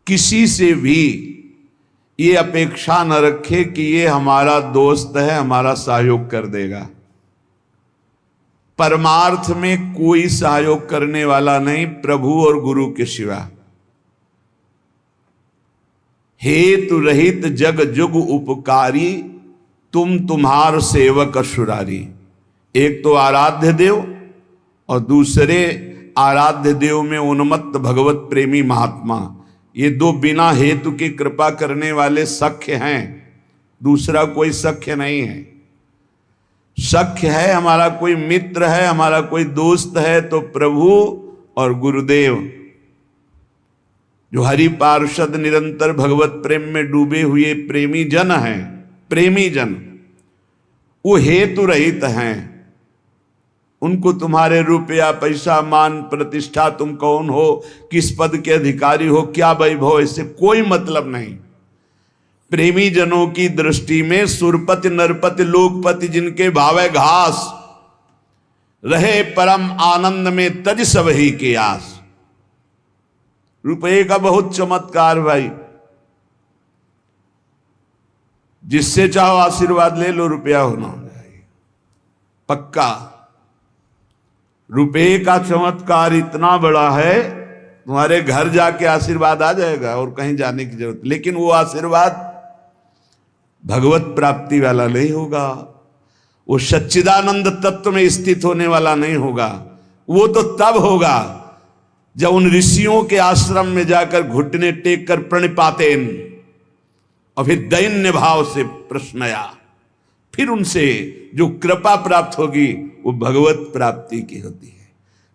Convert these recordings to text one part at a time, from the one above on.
किसी से भी ये अपेक्षा न रखे कि ये हमारा दोस्त है, हमारा सहयोग कर देगा। परमार्थ में कोई सहयोग करने वाला नहीं प्रभु और गुरु के सिवा। हेतु रहित जग जुग उपकारी, तुम तुम्हार सेवक असुरारी। एक तो आराध्य देव और दूसरे आराध्य देव में उन्मत्त भगवत प्रेमी महात्मा, ये दो बिना हेतु की कृपा करने वाले सख्य हैं, दूसरा कोई सख्य नहीं है। सख्य है हमारा कोई मित्र है, हमारा कोई दोस्त है तो प्रभु और गुरुदेव, जो हरि पार्षद निरंतर भगवत प्रेम में डूबे हुए प्रेमी जन हैं। प्रेमी जन वो हेतु रहित हैं। उनको तुम्हारे रुपया पैसा मान प्रतिष्ठा, तुम कौन हो, किस पद के अधिकारी हो, क्या वैभव, इससे कोई मतलब नहीं। प्रेमी जनों की दृष्टि में सुरपति नरपति लोकपति जिनके भावे घास, रहे परम आनंद में तज सब ही के आस। रुपये का बहुत चमत्कार भाई, जिससे चाहो आशीर्वाद ले लो, रुपया होना चाहिए पक्का। रुपये का चमत्कार इतना बड़ा है, तुम्हारे घर जाके आशीर्वाद आ जाएगा और कहीं जाने की जरूरत। लेकिन वो आशीर्वाद भगवत प्राप्ति वाला नहीं होगा, वो सच्चिदानंद तत्व में स्थित होने वाला नहीं होगा। वो तो तब होगा जब उन ऋषियों के आश्रम में जाकर घुटने टेक कर प्रणिपातेन और फिर दैन्य भाव से प्रश्नया, फिर उनसे जो कृपा प्राप्त होगी वो भगवत प्राप्ति की होती है।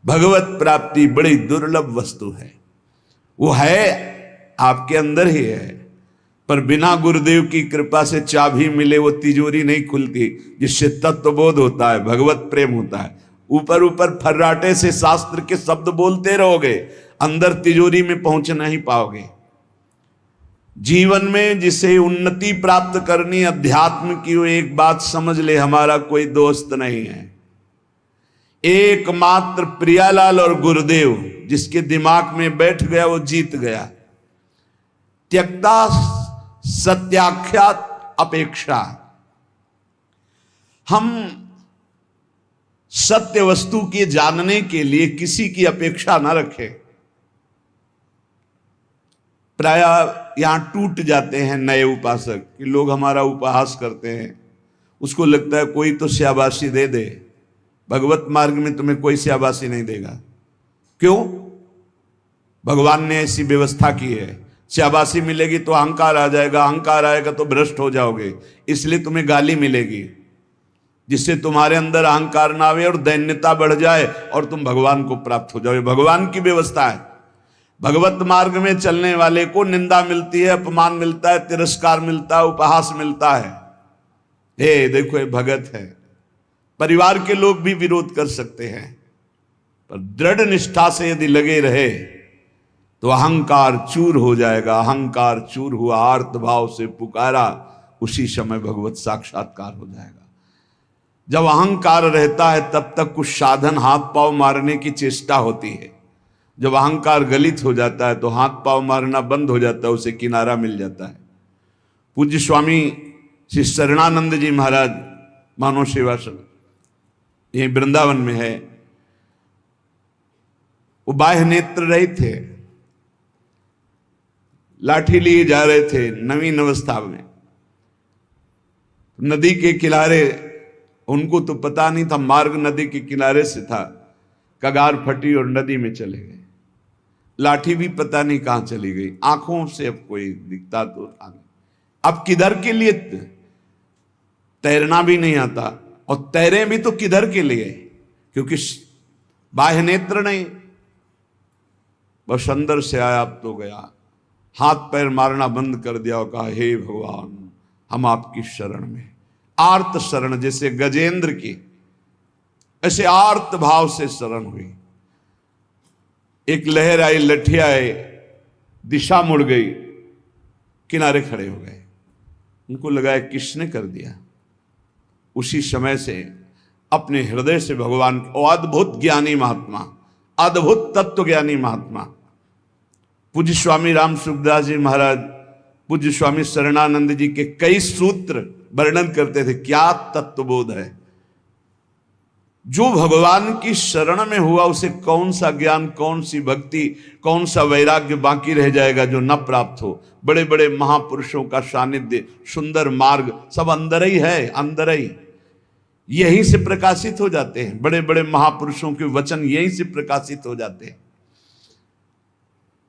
भगवत प्राप्ति बड़ी दुर्लभ वस्तु है, वो है आपके अंदर ही है, पर बिना गुरुदेव की कृपा से चाबी मिले वो तिजोरी नहीं खुलती, जिससे तत्वबोध होता है, भगवत प्रेम होता है। ऊपर ऊपर फर्राटे से शास्त्र के शब्द बोलते रहोगे, अंदर तिजोरी में पहुंच नहीं पाओगे। जीवन में जिसे उन्नति प्राप्त करनी अध्यात्म की, वो एक बात समझ ले, हमारा कोई दोस्त नहीं है। एकमात्र प्रियालाल और गुरुदेव जिसके दिमाग में बैठ गया वो जीत गया। त्यक्ता सत्याख्यात अपेक्षा, हम सत्य वस्तु के जानने के लिए किसी की अपेक्षा ना रखें। प्राय यहां टूट जाते हैं नए उपासक कि लोग हमारा उपहास करते हैं, उसको लगता है कोई तो शाबाशी दे दे। भगवत मार्ग में तुम्हें कोई शाबाशी नहीं देगा। क्यों? भगवान ने ऐसी व्यवस्था की है। शाबाशी मिलेगी तो अहंकार आ जाएगा, अहंकार आएगा तो भ्रष्ट हो जाओगे, इसलिए तुम्हें गाली मिलेगी, जिससे तुम्हारे अंदर अहंकार ना आवे और दैन्यता बढ़ जाए और तुम भगवान को प्राप्त हो जाओगे। भगवान की व्यवस्था है। भगवत मार्ग में चलने वाले को निंदा मिलती है, अपमान मिलता है, तिरस्कार मिलता है, उपहास मिलता है। हे देखो ये भगत है। परिवार के लोग भी विरोध कर सकते हैं, पर दृढ़ निष्ठा से यदि लगे रहे तो अहंकार चूर हो जाएगा। अहंकार चूर हुआ, आर्त भाव से पुकारा, उसी समय भगवत साक्षात्कार हो जाएगा। जब अहंकार रहता है तब तक कुछ साधन हाथ पांव मारने की चेष्टा होती है। जब अहंकार गलित हो जाता है तो हाथ पांव मारना बंद हो जाता है, उसे किनारा मिल जाता है। पूज्य स्वामी श्री शरणानंद जी महाराज मानव सेवा समिति यही वृंदावन में है, वो बाह्य नेत्र रहित थे, लाठी लिए जा रहे थे नवीन अवस्था में, नदी के किनारे, उनको तो पता नहीं था मार्ग नदी के किनारे से था, कगार फटी और नदी में चले गए। लाठी भी पता नहीं कहां चली गई, आंखों से अब कोई दिखता तो था। अब किधर के लिए? तैरना भी नहीं आता, और तैरे भी तो किधर के लिए? क्योंकि बाह्य नेत्र नहीं, बस अंदर से आया अब तो गया। हाथ पैर मारना बंद कर दिया और कहा हे भगवान हम आपकी शरण में। आर्त शरण, जैसे गजेंद्र की, ऐसे आर्त भाव से शरण हुई। एक लहर आई, लठिया आई, दिशा मुड़ गई, किनारे खड़े हो गए। उनको लगा किसने कर दिया। उसी समय से अपने हृदय से भगवान को, अद्भुत ज्ञानी महात्मा, अद्भुत तत्व ज्ञानी महात्मा पूज्य स्वामी राम सुखदास जी महाराज, पूज्य स्वामी शरणानंद जी के कई सूत्र वर्णन करते थे। क्या तत्वबोध है! जो भगवान की शरण में हुआ उसे कौन सा ज्ञान, कौन सी भक्ति, कौन सा वैराग्य बाकी रह जाएगा जो न प्राप्त हो। बड़े बड़े महापुरुषों का सानिध्य, सुंदर मार्ग सब अंदर ही है, अंदर ही, यहीं से प्रकाशित हो जाते हैं। बड़े बड़े महापुरुषों के वचन यहीं से प्रकाशित हो जाते हैं।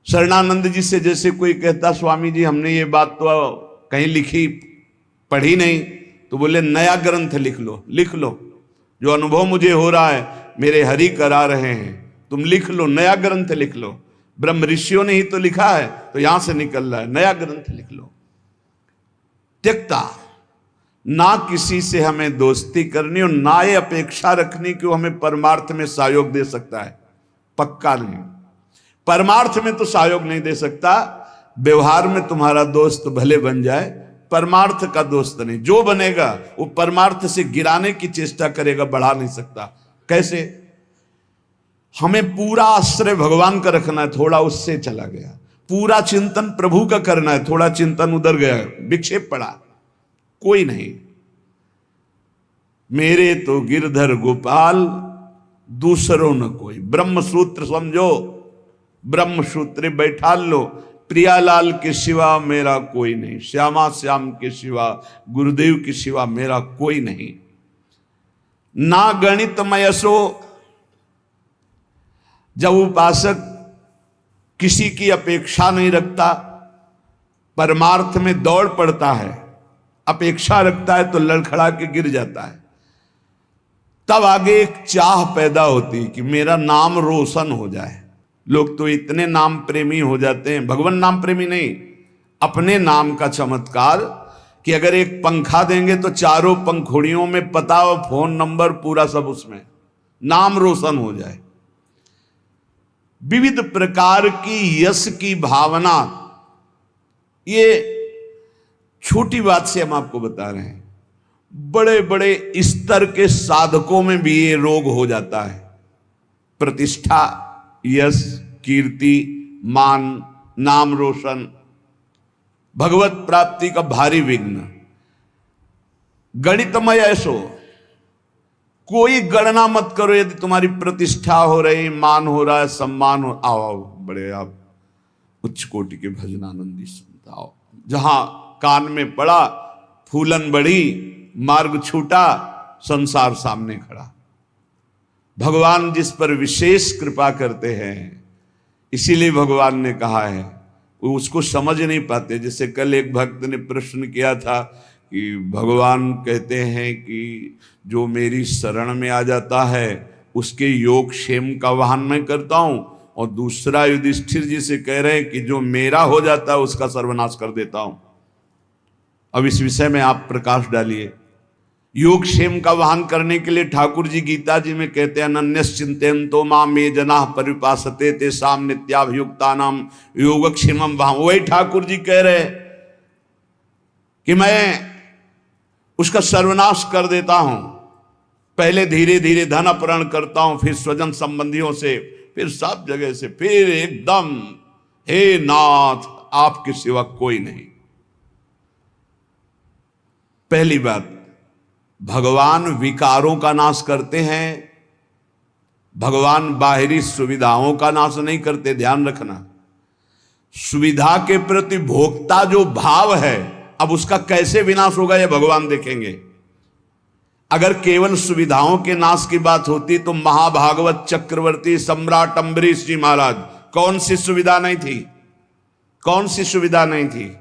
शरणानंद जी से जैसे कोई कहता, स्वामी जी हमने ये बात तो कहीं लिखी पढ़ी नहीं, तो बोले नया ग्रंथ लिख लो, लिख लो, जो अनुभव मुझे हो रहा है मेरे हरि करा रहे हैं, तुम लिख लो, नया ग्रंथ लिख लो। ब्रह्म ऋषियों ने ही तो लिखा है, तो यहां से निकल रहा है, नया ग्रंथ लिख लो। त्यक्ता, ना किसी से हमें दोस्ती करनी और ना ये अपेक्षा रखनी कि वो हमें परमार्थ में सहयोग दे सकता है। पक्का नहीं, परमार्थ में तो सहयोग नहीं दे सकता। व्यवहार में तुम्हारा दोस्त भले बन जाए, परमार्थ का दोस्त नहीं। जो बनेगा वो परमार्थ से गिराने की चेष्टा करेगा, बढ़ा नहीं सकता। कैसे? हमें पूरा आश्रय भगवान का रखना है, थोड़ा उससे चला गया। पूरा चिंतन प्रभु का करना है, थोड़ा चिंतन उधर गया, विक्षेप पड़ा, कोई नहीं। मेरे तो गिरधर गोपाल, दूसरों न कोई। ब्रह्म सूत्र समझो, ब्रह्म सूत्र बैठा लो। प्रियालाल के सिवा मेरा कोई नहीं, श्यामा श्याम के सिवा, गुरुदेव के सिवा मेरा कोई नहीं। ना गणित मयसो, जब उपासक किसी की अपेक्षा नहीं रखता, परमार्थ में दौड़ पड़ता है, अपेक्षा रखता है तो लड़खड़ा के गिर जाता है। तब आगे एक चाह पैदा होती कि मेरा नाम रोशन हो जाए। लोग तो इतने नाम प्रेमी हो जाते हैं, भगवान नाम प्रेमी नहीं, अपने नाम का चमत्कार, कि अगर एक पंखा देंगे तो चारों पंखुड़ियों में पता और फोन नंबर पूरा सब उसमें, नाम रोशन हो जाए। विविध प्रकार की यश की भावना, ये छोटी बात से हम आपको बता रहे हैं, बड़े बड़े स्तर के साधकों में भी ये रोग हो जाता है। प्रतिष्ठा, यश, कीर्ति, मान, नाम रोशन, भगवत प्राप्ति का भारी विघ्न। गणितमय ऐसो, कोई गणना मत करो। यदि तुम्हारी प्रतिष्ठा हो रही, मान हो रहा है, सम्मान हो, आओ बड़े आप उच्च कोटि के भजनानंदी सुनता आओ। जहां कान में पड़ा, फूलन बढ़ी, मार्ग छूटा, संसार सामने खड़ा। भगवान जिस पर विशेष कृपा करते हैं, इसीलिए भगवान ने कहा है, वो उसको समझ नहीं पाते। जैसे कल एक भक्त ने प्रश्न किया था कि भगवान कहते हैं कि जो मेरी शरण में आ जाता है उसके योग क्षेम का वाहन मैं करता हूं, और दूसरा युधिष्ठिर जी से कह रहे हैं कि जो मेरा हो जाता है उसका सर्वनाश कर देता हूं। अब इस विषय में आप प्रकाश डालिए। योग क्षेम का वाहन करने के लिए ठाकुर जी गीता जी में कहते हैं, अनन्यस चिंतयन्तो माम ये जनाः परिपासते तेषां नित्याभियुक्तानां योगक्षेमं वहां। वही ठाकुर जी कह रहे कि मैं उसका सर्वनाश कर देता हूं। पहले धीरे धीरे धन अपहरण करता हूं, फिर स्वजन संबंधियों से, फिर सब जगह से, फिर एकदम हे नाथ आपके सिवा कोई नहीं। पहली बात, भगवान विकारों का नाश करते हैं, भगवान बाहरी सुविधाओं का नाश नहीं करते। ध्यान रखना, सुविधा के प्रति भोक्ता जो भाव है, अब उसका कैसे विनाश होगा यह भगवान देखेंगे। अगर केवल सुविधाओं के नाश की बात होती तो महाभागवत चक्रवर्ती सम्राट अम्बरीश जी महाराज, कौन सी सुविधा नहीं थी, कौन सी सुविधा नहीं थी।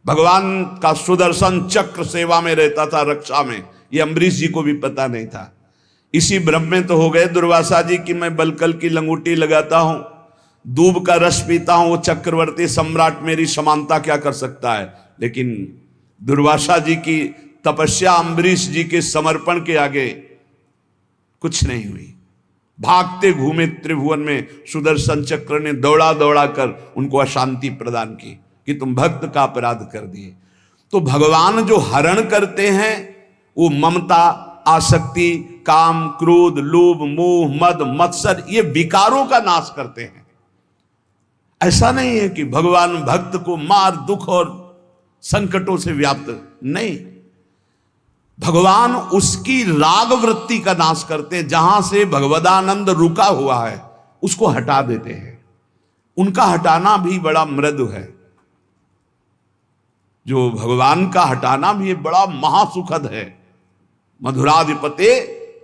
भगवान का सुदर्शन चक्र सेवा में रहता था, रक्षा में, ये अम्बरीश जी को भी पता नहीं था। इसी भ्रम में तो हो गए दुर्वासा जी कि मैं बलकल की लंगूटी लगाता हूं, दूब का रस पीता हूं, वो चक्रवर्ती सम्राट मेरी समानता क्या कर सकता है। लेकिन दुर्वासा जी की तपस्या अम्बरीश जी के समर्पण के आगे कुछ नहीं हुई। भागते घूमे त्रिभुवन में, सुदर्शन चक्र ने दौड़ा दौड़ा कर उनको अशांति प्रदान की कि तुम भक्त का अपराध कर दिए। तो भगवान जो हरण करते हैं वो ममता, आसक्ति, काम, क्रोध, लोभ, मोह, मद, मत्सर, ये विकारों का नाश करते हैं। ऐसा नहीं है कि भगवान भक्त को मार दुख और संकटों से व्याप्त, नहीं, भगवान उसकी राग वृत्ति का नाश करते हैं। जहां से भगवदानंद रुका हुआ है उसको हटा देते हैं। उनका हटाना भी बड़ा मृदु है, जो भगवान का हटाना भी बड़ा महासुखद है। मधुराधिपते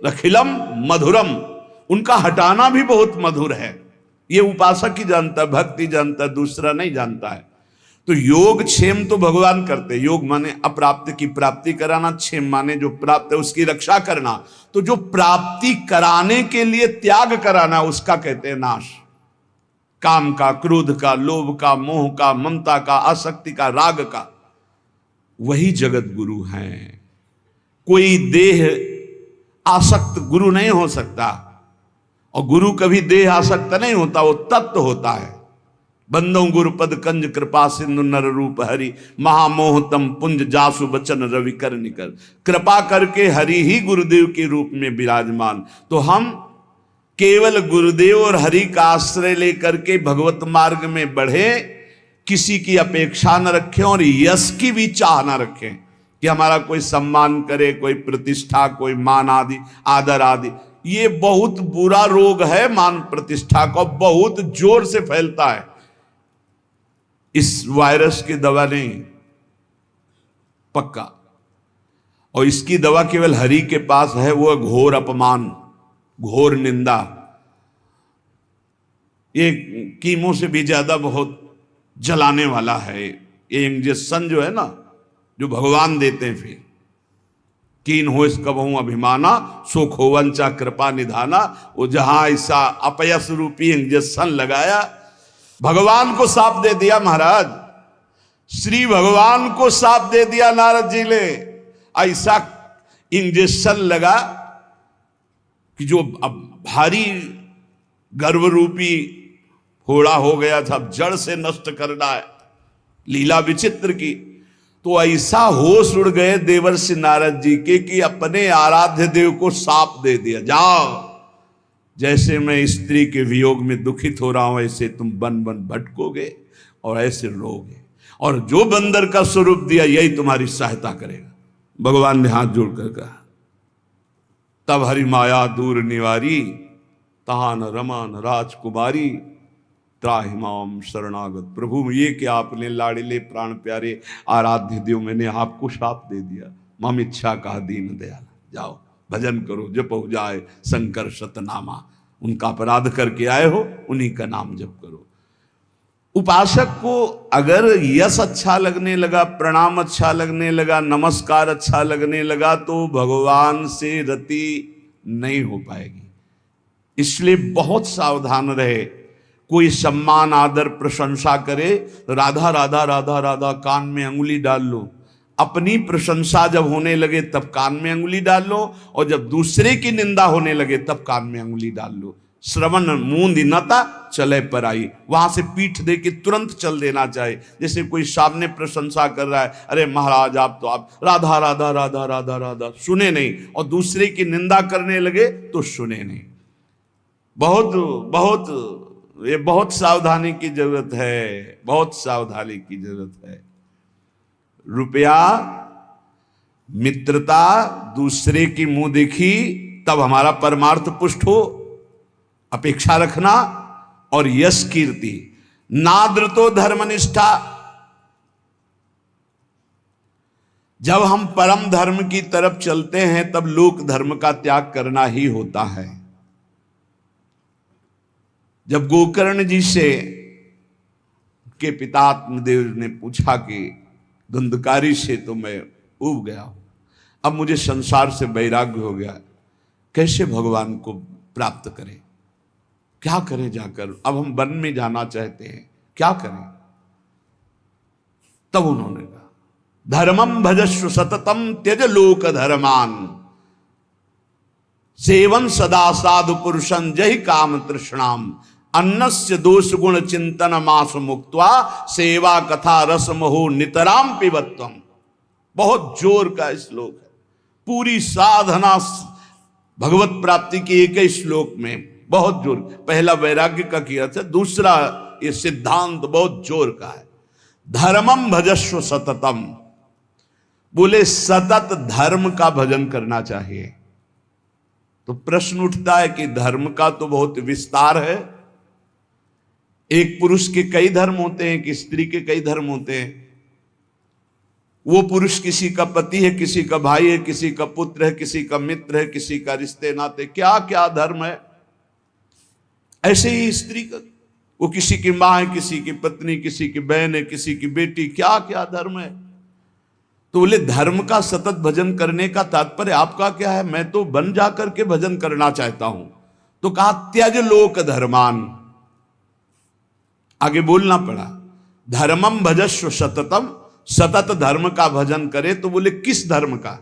रखिलम मधुरम, उनका हटाना भी बहुत मधुर है। ये उपासक ही जानता, भक्ति जानता, दूसरा नहीं जानता है। तो योग क्षेम तो भगवान करते, योग माने अप्राप्त की प्राप्ति कराना, क्षेम माने जो प्राप्त है उसकी रक्षा करना। तो जो प्राप्ति कराने के लिए त्याग कराना उसका कहते हैं नाश। काम का, क्रोध का, लोभ का, मोह का, ममता का, आसक्ति का, राग का, वही जगत गुरु हैं। कोई देह आसक्त गुरु नहीं हो सकता, और गुरु कभी देह आसक्त नहीं होता, वो तत्व होता है। बंदों गुरुपद कंज कृपा सिंधु नर रूप हरि, महामोहतम पुंज जासु बचन रवि कर निकर। कृपा करके हरि ही गुरुदेव के रूप में विराजमान। तो हम केवल गुरुदेव और हरि का आश्रय लेकर के भगवत मार्ग में बढ़े, किसी की अपेक्षा न रखें और यश की भी चाह न रखें कि हमारा कोई सम्मान करे, कोई प्रतिष्ठा, कोई मान आदि, आदर आदि। ये बहुत बुरा रोग है मान प्रतिष्ठा का, बहुत जोर से फैलता है। इस वायरस की दवा नहीं पक्का, और इसकी दवा केवल हरि के पास है, वो घोर अपमान, घोर निंदा। ये कीमो से भी ज्यादा बहुत जलाने वाला है ये इंजेक्शन जो है ना, जो भगवान देते हैं। फिर कीन हो इस कबहू अभिमाना, सो खोवंचा कृपा निधाना। वो जहां ऐसा अपयस रूपी इंजेक्शन लगाया, भगवान को साफ दे दिया महाराज, श्री भगवान को साफ दे दिया नारद जी ने। ऐसा इंजेक्शन लगा कि जो अब भारी गर्व रूपी फोड़ा हो गया था, अब जड़ से नष्ट करना है, लीला विचित्र की। तो ऐसा होश उड़ गए देवर्षि नारद जी के कि अपने आराध्य देव को साप दे दिया, जाओ, जैसे मैं स्त्री के वियोग में दुखित हो रहा हूं ऐसे तुम बन बन भटकोगे और ऐसे रोगे, और जो बंदर का स्वरूप दिया यही तुम्हारी सहायता करेगा। भगवान ने हाथ जोड़कर कहा, तब हरि माया दूर निवारी, तहान रमान राजकुमारी, त्राहिमाम शरणागत। प्रभु ये कि आपने लाड़िले प्राण प्यारे आराध्य देव, मैंने आपको शाप दे दिया। मम इच्छा कहा दीन दयाल, जाओ भजन करो, जप हो जाए शंकर शतनामा। उनका अपराध करके आए हो, उन्हीं का नाम जप करो। उपासक को अगर यश अच्छा लगने लगा, प्रणाम अच्छा लगने लगा, नमस्कार अच्छा लगने लगा, तो भगवान से रति नहीं हो पाएगी। इसलिए बहुत सावधान रहे। कोई सम्मान आदर प्रशंसा करे, राधा राधा राधा राधा कान में अंगुली डाल लो। अपनी प्रशंसा जब होने लगे तब कान में अंगुली डाल लो, और जब दूसरे की निंदा होने लगे तब कान में अंगुली डाल लो। श्रवण मूंद नता चले पर आई, वहां से पीठ दे के तुरंत चल देना चाहिए। जैसे कोई सामने प्रशंसा कर रहा है, अरे महाराज आप तो आप राधा राधा राधा राधा राधा, सुने नहीं, और दूसरे की निंदा करने लगे तो सुने नहीं। बहुत बहुत ये बहुत सावधानी की जरूरत है, बहुत सावधानी की जरूरत है। रुपया, मित्रता, दूसरे की मुंह देखी तब हमारा परमार्थ पुष्ट हो, अपेक्षा रखना, और यश कीर्ति, नाद्रतो धर्मनिष्ठा। जब हम परम धर्म की तरफ चलते हैं तब लोक धर्म का त्याग करना ही होता है। जब गोकर्ण जी से के पिता आत्मदेव ने पूछा कि धुंधकारी से तो मैं उब गया हूं, अब मुझे संसार से वैराग्य हो गया, कैसे भगवान को प्राप्त करें, क्या करें जाकर, अब हम वन में जाना चाहते हैं, क्या करें। तब उन्होंने कहा, धर्मम भजस्व सततम त्यज लोक धर्मान, सेवन सदा साधु पुरुषं जहि काम तृष्णाम, अन्नस्य दोष गुण चिंतन मास मुक्त्वा, सेवा कथा रस मोहो नितराम पिबत्वम। बहुत जोर का श्लोक है। पूरी साधना भगवत प्राप्ति के एक ही श्लोक में बहुत जोर। पहला वैराग्य का किया था, दूसरा ये सिद्धांत बहुत जोर का है। धर्मम भजस्व सततम, बोले सतत धर्म का भजन करना चाहिए। तो प्रश्न उठता है कि धर्म का तो बहुत विस्तार है, एक पुरुष के कई धर्म होते हैं, कि स्त्री के कई धर्म होते हैं। वो पुरुष किसी का पति है, किसी का भाई है, किसी का पुत्र है, किसी का मित्र है, किसी का रिश्ते नाते, क्या क्या धर्म है। ऐसे ही स्त्री का, वो किसी की मां है, किसी की पत्नी, किसी की बहन है, किसी की बेटी, क्या क्या धर्म है। तो बोले धर्म का सतत भजन करने का तात्पर्य आपका क्या है? मैं तो बन जाकर के भजन करना चाहता हूं। तो कहा त्यज लोक धर्मान, आगे बोलना पड़ा, धर्मम भजस्व सततम, सतत धर्म का भजन करे। तो बोले किस धर्म का?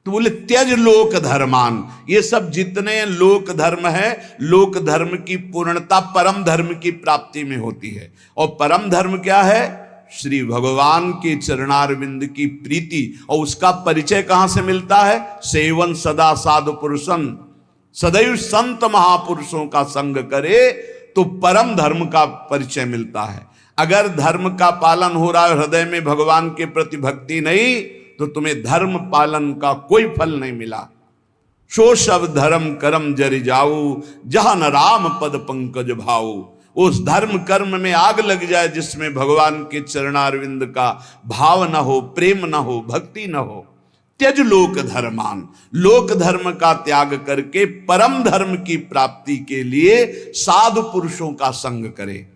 तो बोले त्यज लोक धर्मान, ये सब जितने लोक धर्म है, लोक धर्म की पूर्णता परम धर्म की प्राप्ति में होती है। और परम धर्म क्या है? श्री भगवान के चरणारविंद की प्रीति। और उसका परिचय कहां से मिलता है? सेवन सदा साधु पुरुषन, सदैव संत महापुरुषों का संग करे तो परम धर्म का परिचय मिलता है। अगर धर्म का पालन हो रहा है, हृदय में भगवान के प्रति भक्ति नहीं, तो तुम्हें धर्म पालन का कोई फल नहीं मिला। सो सब धर्म कर्म जरि जाऊ, जहां न राम पद पंकज भाऊ। उस धर्म कर्म में आग लग जाए जिसमें भगवान के चरणारविंद का भाव न हो, प्रेम न हो, भक्ति न हो। त्यज लोक धर्मान, लोक धर्म का त्याग करके परम धर्म की प्राप्ति के लिए साधु पुरुषों का संग करे।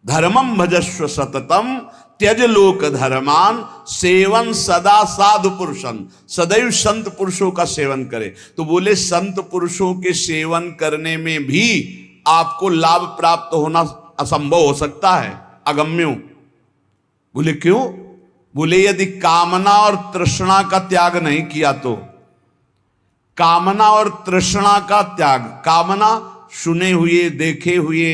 धर्मम भजस्व सततम त्यज लोक धर्मान, सेवन सदा साधु पुरुषन, सदैव संत पुरुषों का सेवन करे। तो बोले संत पुरुषों के सेवन करने में भी आपको लाभ प्राप्त होना असंभव हो सकता है, अगम्यो। बोले क्यों? बोले यदि कामना और तृष्णा का त्याग नहीं किया तो। कामना और तृष्णा का त्याग, कामना सुने हुए देखे हुए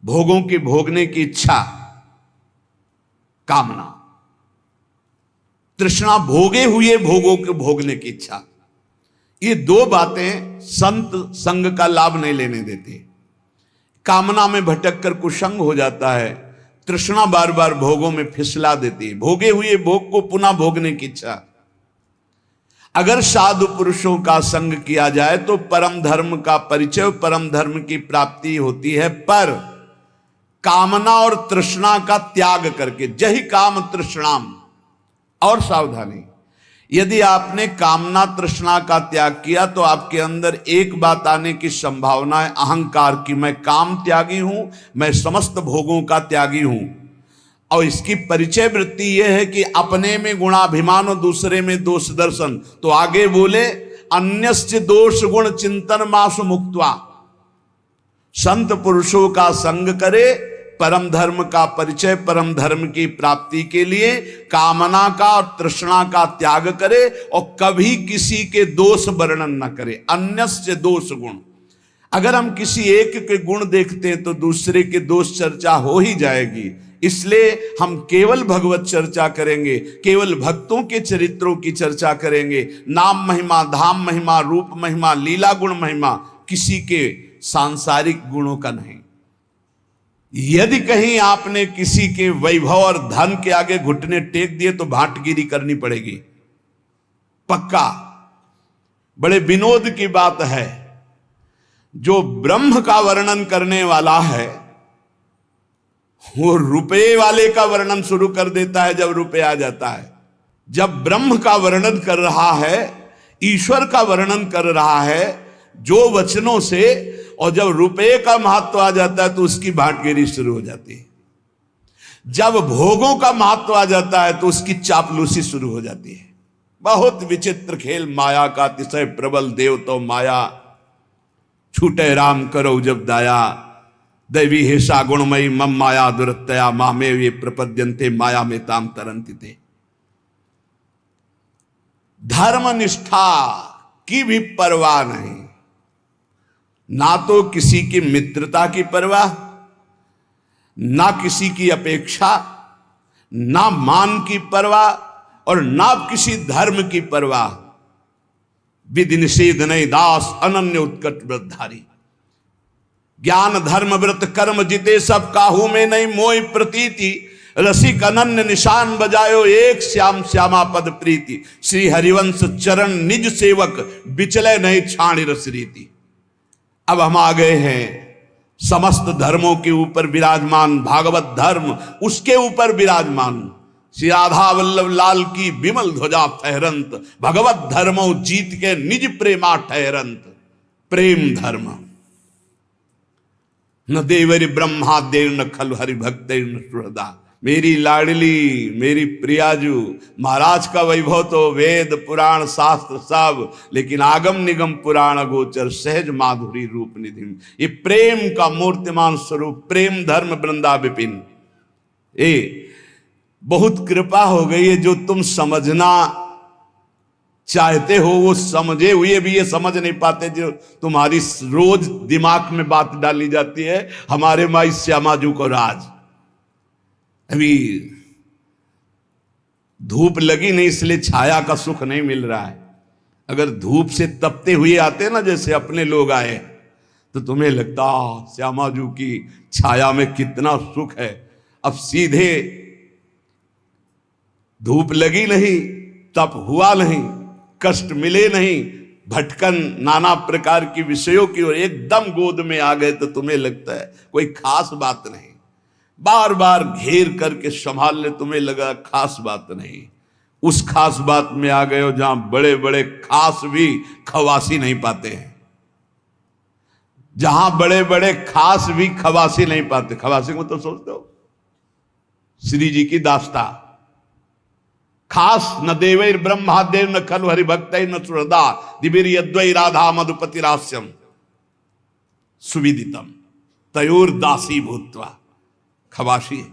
भोगों के भोगने की इच्छा, कामना, तृष्णा भोगे हुए भोगों के भोगने की इच्छा। ये दो बातें संत संग का लाभ नहीं लेने देती। कामना में भटक कर कुसंग हो जाता है, तृष्णा बार बार भोगों में फिसला देती है, भोगे हुए भोग को पुनः भोगने की इच्छा। अगर साधु पुरुषों का संग किया जाए तो परम धर्म का परिचय, परम धर्म की प्राप्ति होती है। पर कामना और तृष्णा का त्याग करके, जहि काम तृष्णाम। और सावधानी, यदि आपने कामना तृष्णा का त्याग किया तो आपके अंदर एक बात आने की संभावना है, अहंकार की। मैं काम त्यागी हूं, मैं समस्त भोगों का त्यागी हूं। और इसकी परिचय वृत्ति यह है कि अपने में गुणाभिमान और दूसरे में दोष दर्शन। तो आगे बोले अन्यस्य दोष गुण चिंतन मासु मुक्त्वा, संत पुरुषों का संग करे, परम धर्म का परिचय, परम धर्म की प्राप्ति के लिए कामना का और तृष्णा का त्याग करे और कभी किसी के दोष वर्णन न करे। अन्यस्य दोष गुण, अगर हम किसी एक के गुण देखते हैं तो दूसरे के दोष चर्चा हो ही जाएगी। इसलिए हम केवल भगवत चर्चा करेंगे, केवल भक्तों के चरित्रों की चर्चा करेंगे। नाम महिमा, धाम महिमा, रूप महिमा, लीला गुण महिमा, किसी के सांसारिक गुणों का नहीं। यदि कहीं आपने किसी के वैभव और धन के आगे घुटने टेक दिए तो भाटगिरी करनी पड़ेगी, पक्का। बड़े विनोद की बात है, जो ब्रह्म का वर्णन करने वाला है वो रुपये वाले का वर्णन शुरू कर देता है जब रुपये आ जाता है। जब ब्रह्म का वर्णन कर रहा है, ईश्वर का वर्णन कर रहा है जो वचनों से, और जब रुपये का महत्व आ जाता है तो उसकी भाटगिरी शुरू हो जाती है। जब भोगों का महत्व आ जाता है तो उसकी चापलूसी शुरू हो जाती है। बहुत विचित्र खेल माया का, अतिशय प्रबल देव तो माया, छूटे राम करो जब दाया, दैवी हेषा गुणमयी मम माया दुरतया, मामे ये प्रपद्यन्ते माया में ताम तरंति थे। धर्म निष्ठा की भी परवाह नहीं, ना तो किसी की मित्रता की परवाह, ना किसी की अपेक्षा, ना मान की परवाह और ना किसी धर्म की परवाह। विधि निषेध नहीं दास अनन्य उत्कट व्रतधारी। ज्ञान धर्म व्रत कर्म जिते सब काहू में नहीं मोय प्रतीति, रसिक अनन्य निशान बजायो एक श्याम श्यामा पद प्रीति, श्री हरिवंश चरण निज सेवक बिचले नहीं छाणी रस रीति। अब हम आ गए हैं समस्त धर्मों के ऊपर विराजमान भागवत धर्म, उसके ऊपर विराजमान श्री राधा वल्लभ लाल की विमल ध्वजा फहरंत, भगवत धर्मो जीत के निज प्रेमा ठहरंत। प्रेम धर्म न देवरी ब्रह्मादेव न खलु हरि भक्त न सुहृदा। मेरी लाडली मेरी प्रियाजू, महाराज का वैभव तो वेद पुराण शास्त्र सब, लेकिन आगम निगम पुराण गोचर सहज माधुरी रूप निधि। ये प्रेम का मूर्तिमान स्वरूप प्रेम धर्म वृंदा विपिन। बहुत कृपा हो गई है, जो तुम समझना चाहते हो वो समझे हुए भी ये समझ नहीं पाते, जो तुम्हारी रोज दिमाग में बात डाली जाती है। हमारे माई श्यामाजू को राज अभी धूप लगी नहीं, इसलिए छाया का सुख नहीं मिल रहा है। अगर धूप से तपते हुए आते ना, जैसे अपने लोग आए, तो तुम्हें लगता श्यामाजू की छाया में कितना सुख है। अब सीधे धूप लगी नहीं, तप हुआ नहीं, कष्ट मिले नहीं, भटकन नाना प्रकार की विषयों की ओर एकदम गोद में आ गए, तो तुम्हें लगता है कोई खास बात नहीं। बार बार घेर करके संभाल ले, तुम्हें लगा खास बात नहीं। उस खास बात में आ गए हो जहां बड़े बड़े खास भी खवासी नहीं पाते हैं, जहां बड़े बड़े खास भी खवासी नहीं पाते। खवासी को तो सोचते हो श्री जी की दास्ता, खास न देवैर ब्रह्मादेव न खलु हरि भक्त न सुहृदा, दिबिर यद्वै राधा मधुपति रास्यम सुविदितम तयोर दासी भूत्वा। खवासी है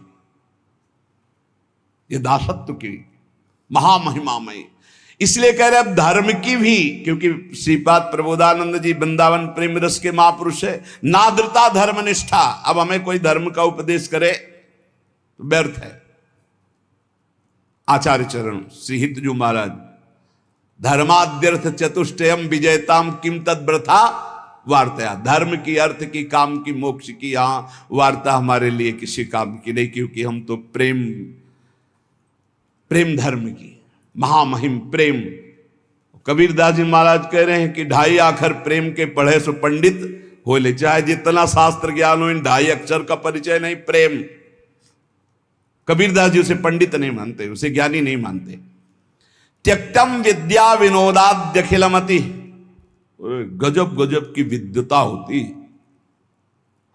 ये दासत्व की महामहिमामयी। इसलिए कह रहे अब धर्म की भी, क्योंकि श्रीपाद प्रबोधानंद जी वृंदावन प्रेम रस के महापुरुष है, नाद्रता धर्म निष्ठा। अब हमें कोई धर्म का उपदेश करे तो व्यर्थ है। आचार्य चरण श्री हितजू महाराज, धर्माद्यर्थ चतुष्टयम विजयताम किम तद व्रथा वार्ता। धर्म की, अर्थ की, काम की, मोक्ष की यहां वार्ता हमारे लिए किसी काम की नहीं, क्योंकि हम तो प्रेम धर्म की महामहिम प्रेम। कबीरदास जी महाराज कह रहे हैं कि 2.5 अक्षर प्रेम के पढ़े सो पंडित हो ले, चाहे जितना शास्त्र ज्ञान हो, इन 2.5 अक्षर का परिचय नहीं प्रेम। कबीरदास जी उसे पंडित नहीं मानते, उसे ज्ञानी नहीं मानते। त्यक्तम विद्या विनोदाद्य अखिलमति, गजब गजब की विद्वता होती।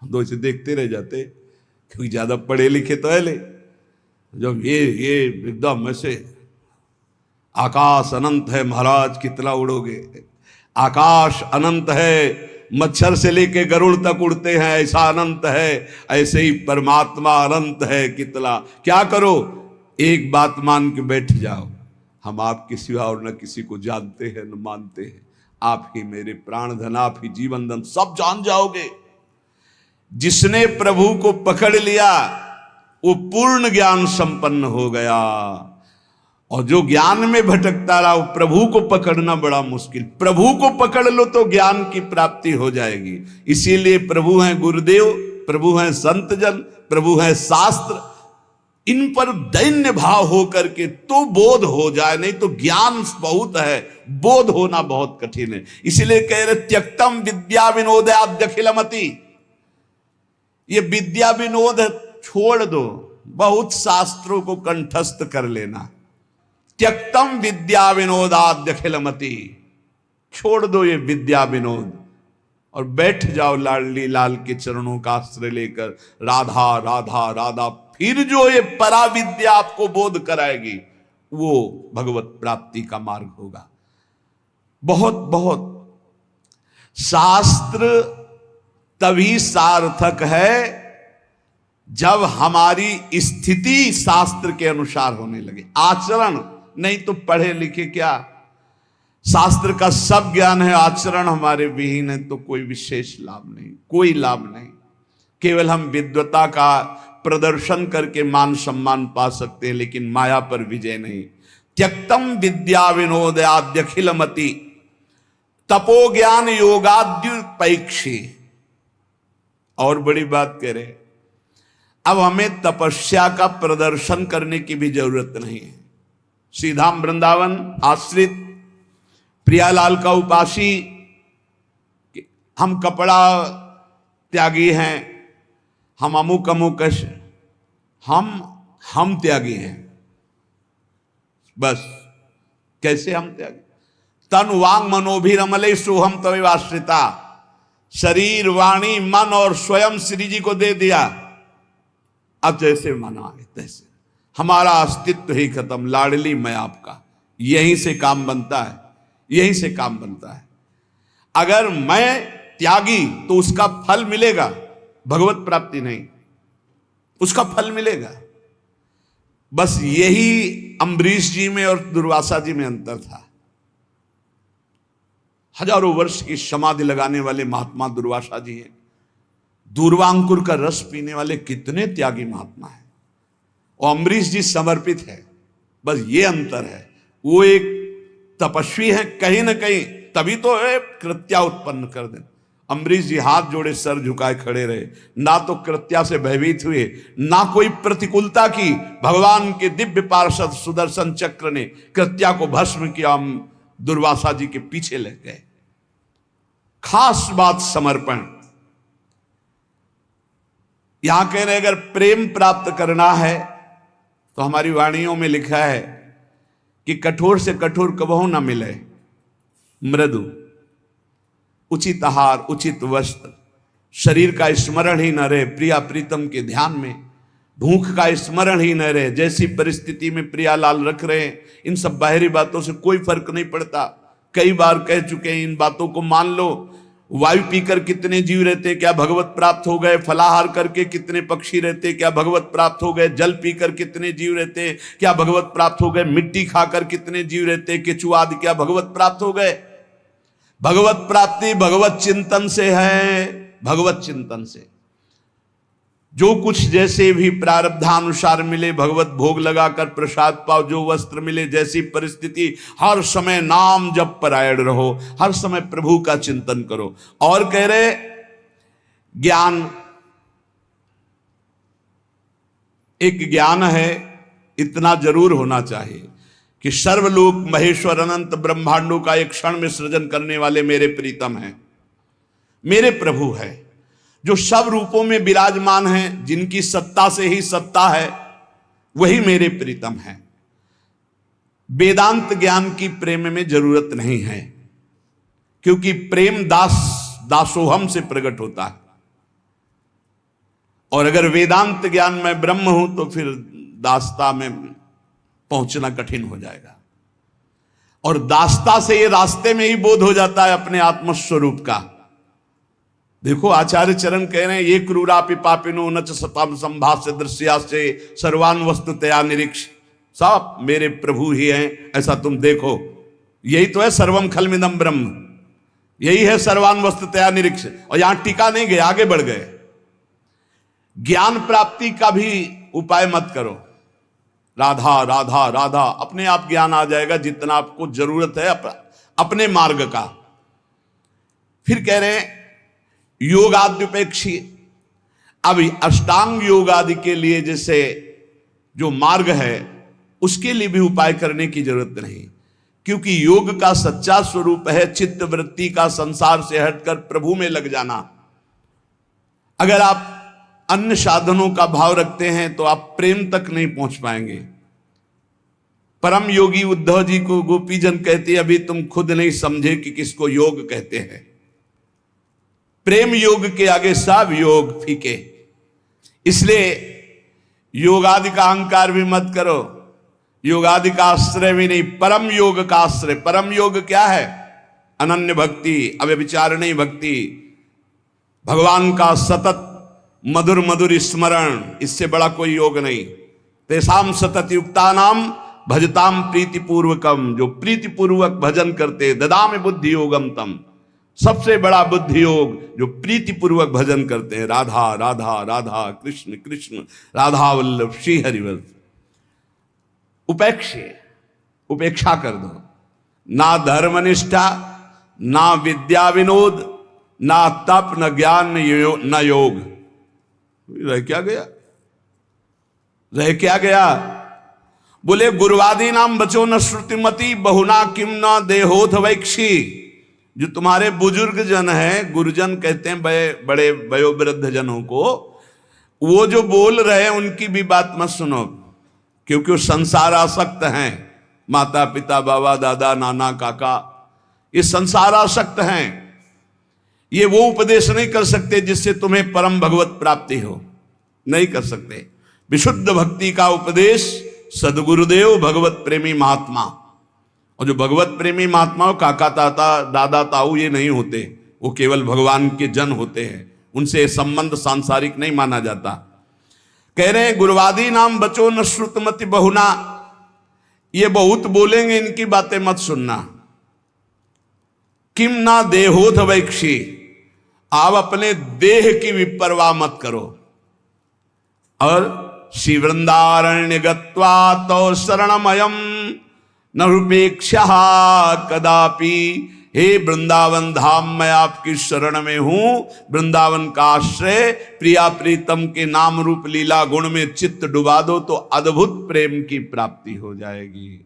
हम तो इसे देखते रह जाते, क्योंकि ज्यादा पढ़े लिखे तो है ले। जब ये एकदम ऐसे आकाश अनंत है महाराज, कितना उड़ोगे। आकाश अनंत है, मच्छर से लेके गरुड़ तक उड़ते हैं, ऐसा अनंत है। ऐसे ही परमात्मा अनंत है, कितना। क्या करो, एक बात मान के बैठ जाओ, हम आपके सिवा और न किसी को जानते हैं न मानते हैं। आप ही मेरे प्राण धन, आप ही जीवन धन, सब जान जाओगे। जिसने प्रभु को पकड़ लिया वो पूर्ण ज्ञान संपन्न हो गया, और जो ज्ञान में भटकता रहा वो प्रभु को पकड़ना बड़ा मुश्किल। प्रभु को पकड़ लो तो ज्ञान की प्राप्ति हो जाएगी। इसीलिए प्रभु हैं गुरुदेव, प्रभु हैं संत जन, प्रभु हैं शास्त्र, इन पर दैन्य भाव हो करके तो बोध हो जाए, नहीं तो ज्ञान बहुत है, बोध होना बहुत कठिन है। इसलिए कह रहे त्यक्तम विद्या विनोदाद्य अखिलमति। ये विद्या विनोद छोड़ दो, बहुत शास्त्रों को कंठस्थ कर लेना। त्यक्तम विद्या विनोदाद्य अखिलमति, छोड़ दो ये विद्या विनोद और बैठ जाओ लाडली लाल के चरणों का आश्रय लेकर। राधा राधा राधा, फिर जो ये परा विद्या आपको बोध कराएगी वो भगवत प्राप्ति का मार्ग होगा। बहुत बहुत शास्त्र तभी सार्थक है जब हमारी स्थिति शास्त्र के अनुसार होने लगे, आचरण नहीं तो पढ़े लिखे क्या। शास्त्र का सब ज्ञान है, आचरण हमारे विहीन है तो कोई विशेष लाभ नहीं, कोई लाभ नहीं। केवल हम विद्वता का प्रदर्शन करके मान सम्मान पा सकते हैं, लेकिन माया पर विजय नहीं। त्यक्तम विद्या विनोदाद्य अखिलमति, तपो ज्ञान योगाद्युपैक्षी। और बड़ी बात कह रहे, अब हमें तपस्या का प्रदर्शन करने की भी जरूरत नहीं है। सीधा वृंदावन आश्रित प्रियालाल का उपासी, हम कपड़ा त्यागी हैं, हम अमुक अमुक, हम त्यागी हैं। बस कैसे हम त्यागी? तन वांग मनोभिरमले सोहम तवेवाश्रिता, शरीर वाणी मन और स्वयं श्री जी को दे दिया। अब जैसे मना है तैसे, हमारा अस्तित्व ही खत्म, लाडली मैं आपका। यहीं से काम बनता है, यहीं से काम बनता है। अगर मैं त्यागी तो उसका फल मिलेगा, भगवत प्राप्ति नहीं, उसका फल मिलेगा। बस यही अम्बरीश जी में और दुर्वासा जी में अंतर था। हजारों वर्ष की समाधि लगाने वाले महात्मा दुर्वासा जी हैं, दूर्वांकुर का रस पीने वाले कितने त्यागी महात्मा हैं, और अम्बरीश जी समर्पित है। बस ये अंतर है, वो एक तपस्वी है कहीं ना कहीं, तभी तो कृत्या उत्पन्न कर दे। अम्बरीश जी हाथ जोड़े सर झुकाए खड़े रहे, ना तो कृत्या से भयभीत हुए, ना कोई प्रतिकूलता की। भगवान के दिव्य पार्षद सुदर्शन चक्र ने कृत्या को भस्म किया, हम दुर्वासा जी के पीछे लग गए। खास बात समर्पण। यहां कह रहे अगर प्रेम प्राप्त करना है तो हमारी वाणियों में लिखा है कि कठोर से कठोर कबहू ना मिले, मृदु, उचित आहार, उचित वस्त्र, शरीर का स्मरण ही न रहे प्रिया प्रीतम के ध्यान में, भूख का स्मरण ही न रहे। जैसी परिस्थिति में प्रियालाल रख रहे हैं, इन सब बाहरी बातों से कोई फर्क नहीं पड़ता। कई बार कह चुके हैं, इन बातों को मान लो। वायु पीकर कितने जीव रहते, क्या भगवत प्राप्त हो गए? फलाहार करके कितने पक्षी रहते, क्या भगवत प्राप्त हो गए? जल पीकर कितने जीव रहते, क्या भगवत प्राप्त हो गए? मिट्टी खाकर कितने जीव रहते, केचुआ आदि, क्या भगवत प्राप्त हो गए? भगवत प्राप्ति भगवत चिंतन से है, भगवत चिंतन से। जो कुछ जैसे भी प्रारब्धानुसार मिले, भगवत भोग लगाकर प्रसाद पाओ, जो वस्त्र मिले, जैसी परिस्थिति, हर समय नाम जप परायण रहो, हर समय प्रभु का चिंतन करो। और कह रहे ज्ञान, एक ज्ञान है, इतना जरूर होना चाहिए कि सर्वलोक महेश्वर अनंत ब्रह्मांडों का एक क्षण में सृजन करने वाले मेरे प्रीतम हैं, मेरे प्रभु है, जो सब रूपों में विराजमान हैं, जिनकी सत्ता से ही सत्ता है, वही मेरे प्रीतम है। वेदांत ज्ञान की प्रेम में जरूरत नहीं है, क्योंकि प्रेम दासोहम से प्रकट होता है। और अगर वेदांत ज्ञान में ब्रह्म हूं तो फिर दासता में पहुंचना कठिन हो जाएगा। और दासता से ये रास्ते में ही बोध हो जाता है अपने आत्मस्वरूप का। देखो आचार्य चरण कह रहे हैं, ये क्रूरापि पापिनो न च सताम संभाष्य दृश्या से सर्वान वस्तु तया निरीक्ष। सब मेरे प्रभु ही हैं, ऐसा तुम देखो। यही तो है सर्वम खलमिदम ब्रह्म, यही है सर्वान वस्तु तया निरीक्ष। और यहां टीका नहीं गए, आगे बढ़ गए। ज्ञान प्राप्ति का भी उपाय मत करो, राधा राधा राधा, अपने आप ज्ञान आ जाएगा जितना आपको जरूरत है अपने मार्ग का। फिर कह रहे हैं योगाद्युपेक्षी। अब अष्टांग योग आदि के लिए जैसे जो मार्ग है, उसके लिए भी उपाय करने की जरूरत नहीं, क्योंकि योग का सच्चा स्वरूप है चित्त वृत्ति का संसार से हटकर प्रभु में लग जाना। अगर आप अन्य साधनों का भाव रखते हैं तो आप प्रेम तक नहीं पहुंच पाएंगे। परम योगी उद्धव जी को गोपीजन कहते, अभी तुम खुद नहीं समझे कि किसको योग कहते हैं। प्रेम योग के आगे सब योग फीके। इसलिए योगादि का अहंकार भी मत करो, योगादि का आश्रय भी नहीं, परम योग का आश्रय। परम योग क्या है? अनन्य भक्ति, अव्यभिचारिणी भक्ति, भगवान का सतत मधुर मधुर स्मरण, इससे बड़ा कोई योग नहीं। तेसाम सतत युक्ता नाम भजताम प्रीति पूर्वकम, जो प्रीति पूर्वक भजन करते, ददामि बुद्धि योगम तम, सबसे बड़ा बुद्धि योग जो प्रीति पूर्वक भजन करते हैं। राधा राधा राधा, कृष्ण कृष्ण, राधा वल्लभ श्री हरिवल्लभ। उपेक्षा कर दो, ना धर्मनिष्ठा, ना विद्या विनोद, ना तप न ज्ञान न योग। रह क्या गया, रह क्या गया? बोले गुरुवादी नाम बचो न श्रुतिमति बहुना किम न देहोथ वैक्षी। जो तुम्हारे बुजुर्ग जन हैं, गुरुजन कहते हैं बड़े वयोवृद्ध जनों को, वो जो बोल रहे हैं उनकी भी बात मत सुनो, क्योंकि वो संसार आसक्त हैं। माता पिता बाबा दादा नाना काका ये संसार आसक्त हैं। ये वो उपदेश नहीं कर सकते जिससे तुम्हें परम भगवत प्राप्ति हो, नहीं कर सकते। विशुद्ध भक्ति का उपदेश सदगुरुदेव भगवत प्रेमी महात्मा, और जो भगवत प्रेमी महात्मा काका ताता दादा ताऊ ये नहीं होते, वो केवल भगवान के जन होते हैं, उनसे संबंध सांसारिक नहीं माना जाता। कह रहे हैं गुरुवादी नाम बचो न श्रुतमति बहुना, ये बहुत बोलेंगे, इनकी बातें मत सुनना। किम ना देहोथ वैक्षी, आप अपने देह की विपरवाह मत करो। और श्री वृंदारण्य गत्वा तो शरणमयम न रूपेक्षा कदापि। हे वृंदावन धाम, मैं आपकी शरण में हूं, वृंदावन का आश्रय। प्रिया प्रीतम के नाम रूप लीला गुण में चित्त डुबा दो तो अद्भुत प्रेम की प्राप्ति हो जाएगी।